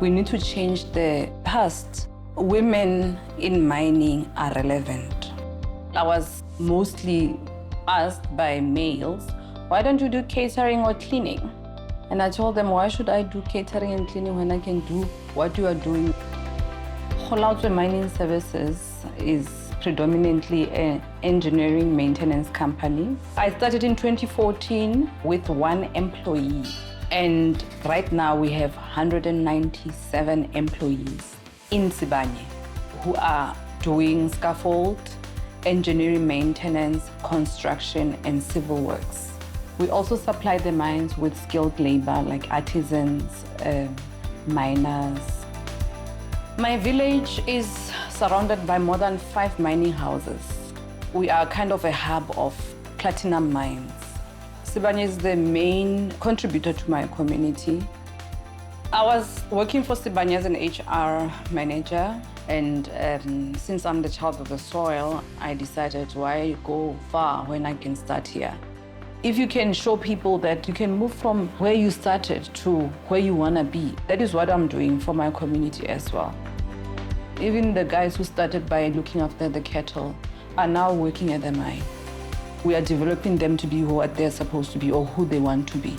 We need to change the past. Women in mining are relevant. I was mostly asked by males, why don't you do catering or cleaning? And I told them, why should I do catering and cleaning when I can do what you are doing? Kgolaotswe Mining Services is predominantly an engineering maintenance company. I started in 2014 with 1 employee. And right now we have 197 employees in Sibanye who are doing scaffold, engineering maintenance, construction, and civil works. We also supply the mines with skilled labor like artisans, miners. My village is surrounded by more than 5 mining houses. We are kind of a hub of platinum mines. Sibanye is the main contributor to my community. I was working for Sibanye as an HR manager, and since I'm the child of the soil, I decided why go far when I can start here. If you can show people that you can move from where you started to where you want to be, that is what I'm doing for my community as well. Even the guys who started by looking after the cattle are now working at the mine. We are developing them to be what they're supposed to be or who they want to be.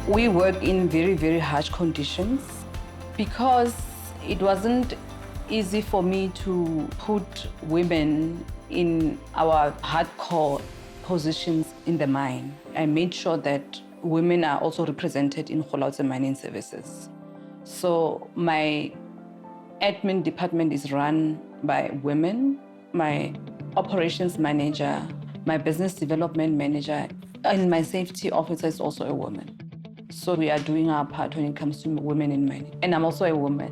We work in very, very harsh conditions because it wasn't easy for me to put women in our hardcore positions in the mine. I made sure that women are also represented in Kgolaotswe Mining Services. So my admin department is run by women. My operations manager, my business development manager, and my safety officer is also a woman. So we are doing our part when it comes to women in mining. And I'm also a woman.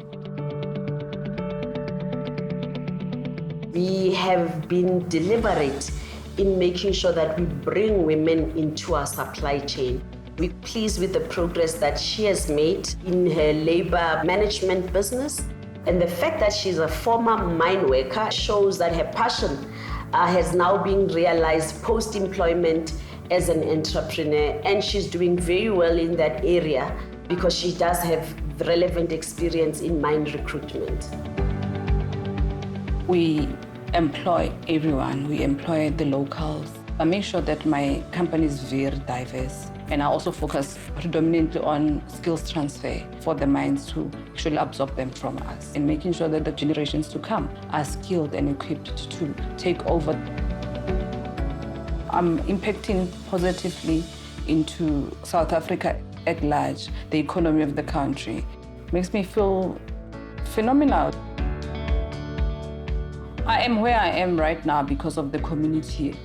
We have been deliberate in making sure that we bring women into our supply chain. We're pleased with the progress that she has made in her labor management business. And the fact that she's a former mine worker shows that her passion has now been realized post-employment as an entrepreneur, and she's doing very well in that area because she does have relevant experience in mine recruitment. We employ everyone. We employ the locals. I make sure that my company is very diverse, and I also focus predominantly on skills transfer for the mines to actually absorb them from us, and making sure that the generations to come are skilled and equipped to take over. I'm impacting positively into South Africa at large, the economy of the country. Makes me feel phenomenal. I am where I am right now because of the community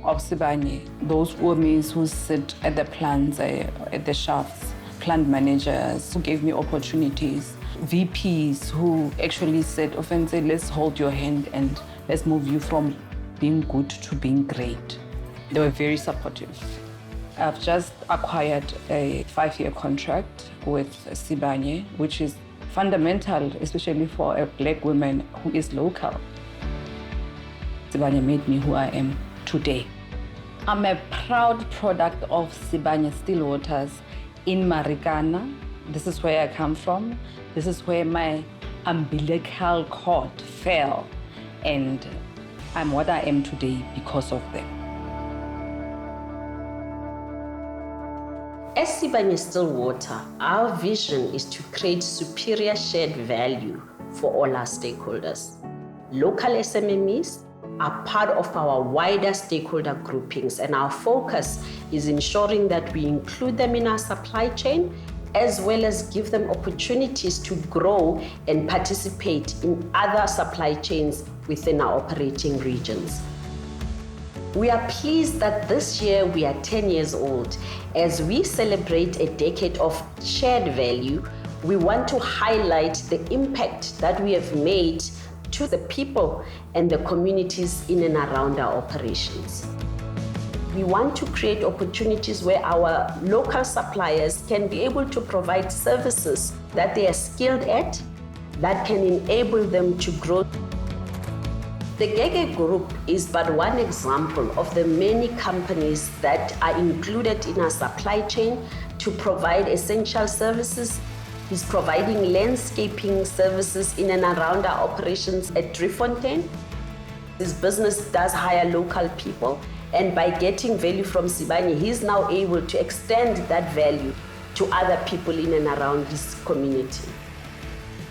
of Sibanye. Those women who sit at the plants, at the shafts, plant managers who gave me opportunities, VPs who actually said, let's hold your hand and let's move you from being good to being great. They were very supportive. I've just acquired a 5-year contract with Sibanye, which is fundamental, especially for a Black woman who is local. Sibanye made me who I am today. I'm a proud product of Sibanye-Stillwaters in Marikana. This is where I come from. This is where my umbilical cord fell. And I'm what I am today because of them. As Sibanye-Stillwater, our vision is to create superior shared value for all our stakeholders. Local SMMEs are part of our wider stakeholder groupings, and our focus is ensuring that we include them in our supply chain, as well as give them opportunities to grow and participate in other supply chains within our operating regions. We are pleased that this year we are 10 years old. As we celebrate a decade of shared value, we want to highlight the impact that we have made to the people and the communities in and around our operations. We want to create opportunities where our local suppliers can be able to provide services that they are skilled at, that can enable them to grow. The Gege Group is but one example of the many companies that are included in our supply chain to provide essential services He's providing landscaping services in and around our operations at Driefontein. His business does hire local people, and by getting value from Sibanye, he's now able to extend that value to other people in and around his community.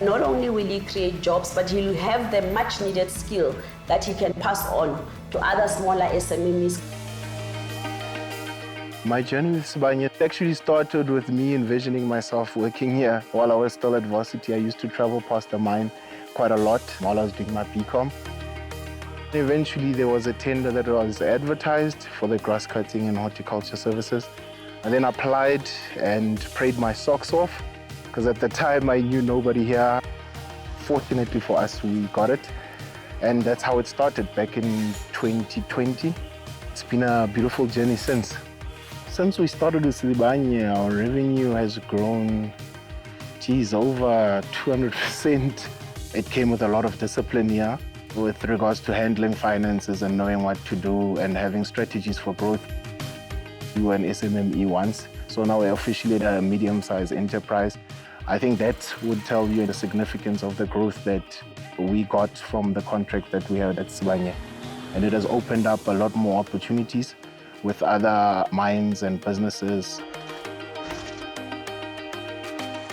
Not only will he create jobs, but he'll have the much needed skill that he can pass on to other smaller SMEs. My journey with Sibanye actually started with me envisioning myself working here. While I was still at varsity, I used to travel past the mine quite a lot while I was doing my BCom. Eventually, there was a tender that was advertised for the grass cutting and horticulture services. I then applied and prayed my socks off, because at the time I knew nobody here. Fortunately for us, we got it. And that's how it started back in 2020. It's been a beautiful journey since. Since we started with Sibanye, our revenue has grown, over 200%. It came with a lot of discipline here with regards to handling finances and knowing what to do and having strategies for growth. We were an SMME once, so now we're officially a medium-sized enterprise. I think that would tell you the significance of the growth that we got from the contract that we had at Sibanye. And it has opened up a lot more opportunities with other mines and businesses.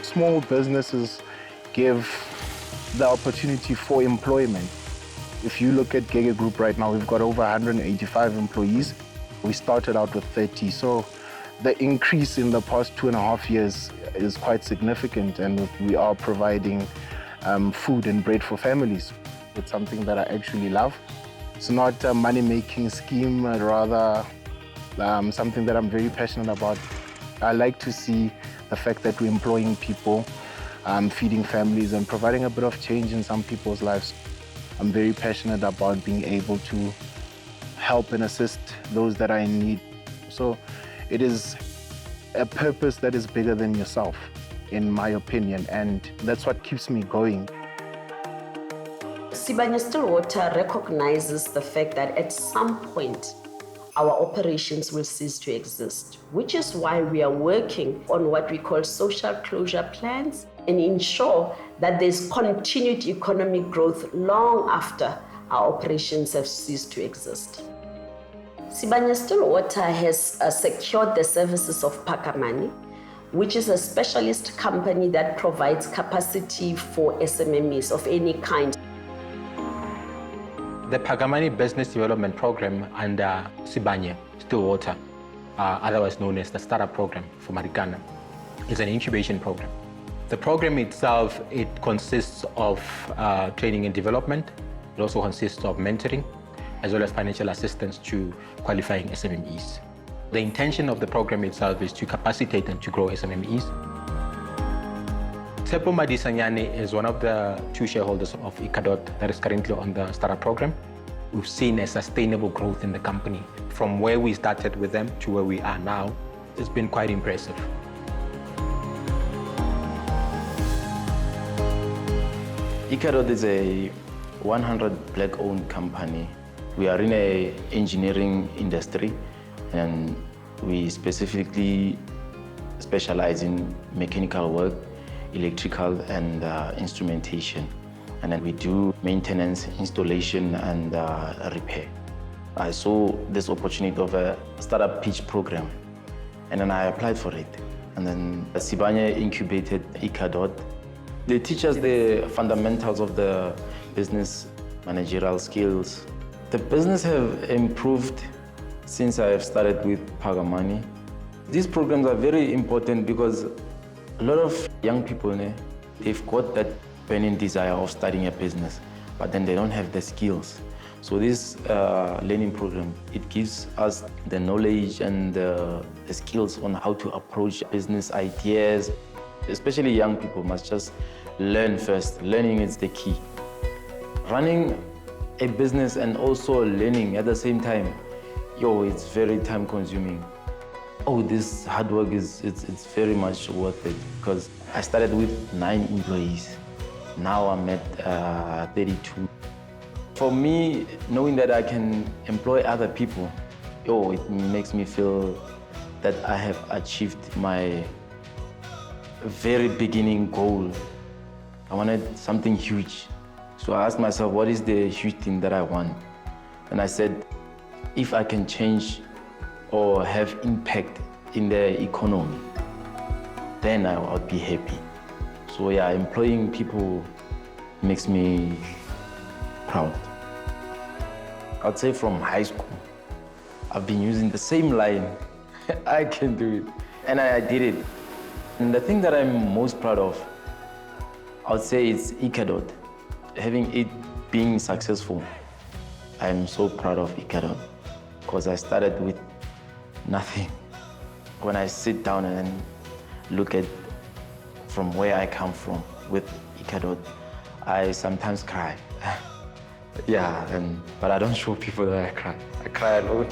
Small businesses give the opportunity for employment. If you look at Gege Group right now, we've got over 185 employees. We started out with 30, so the increase in the past 2.5 years is quite significant, and we are providing food and bread for families. It's something that I actually love. It's not a money-making scheme, rather something that I'm very passionate about. I like to see the fact that we're employing people, feeding families, and providing a bit of change in some people's lives. I'm very passionate about being able to help and assist those that are in need. So it is a purpose that is bigger than yourself, in my opinion, and that's what keeps me going. Sibanye-Stillwater recognizes the fact that at some point, our operations will cease to exist, which is why we are working on what we call social closure plans and ensure that there's continued economic growth long after our operations have ceased to exist. Sibanye-Stillwater has secured the services of Phakamani, which is a specialist company that provides capacity for SMMEs of any kind. The Phakamani Business Development Program under Sibanye-Stillwater, otherwise known as the Startup Program for Marikana, is an incubation program. The program itself, it consists of training and development. It also consists of mentoring, as well as financial assistance to qualifying SMMEs. The intention of the program itself is to capacitate and to grow SMMEs. Tshepo Madisanyane is one of the 2 shareholders of Icadot that is currently on the startup program. We've seen a sustainable growth in the company. From where we started with them to where we are now, it's been quite impressive. Icadot is a 100 Black-owned company. We are in an engineering industry, and we specifically specialize in mechanical work, electrical, and instrumentation. And then we do maintenance, installation, and repair. I saw this opportunity of a startup pitch program, and then I applied for it. And then Sibanye incubated Icadot. They teach us the fundamentals of the business managerial skills. The business have improved since I have started with Phakamani. These programs are very important because a lot of young people, they've got that burning desire of starting a business, but then they don't have the skills. So this learning program, it gives us the knowledge and the skills on how to approach business ideas. Especially young people must just learn first. Learning is the key. Running a business and also learning at the same time, it's very time consuming. This hard work it's very much worth it, because I started with 9 employees. Now I'm at 32. For me, knowing that I can employ other people, it makes me feel that I have achieved my very beginning goal. I wanted something huge. So I asked myself, what is the huge thing that I want? And I said, if I can change or have impact in the economy, then I would be happy. So yeah, employing people makes me proud. I'd say from high school, I've been using the same line. I can do it. And I did it. And the thing that I'm most proud of, I would say it's Incubation. Having it being successful, I'm so proud of Incubation because I started with nothing. When I sit down and look at from where I come from with Incubation, I sometimes cry. Yeah, but I don't show people that I cry. I cry alone.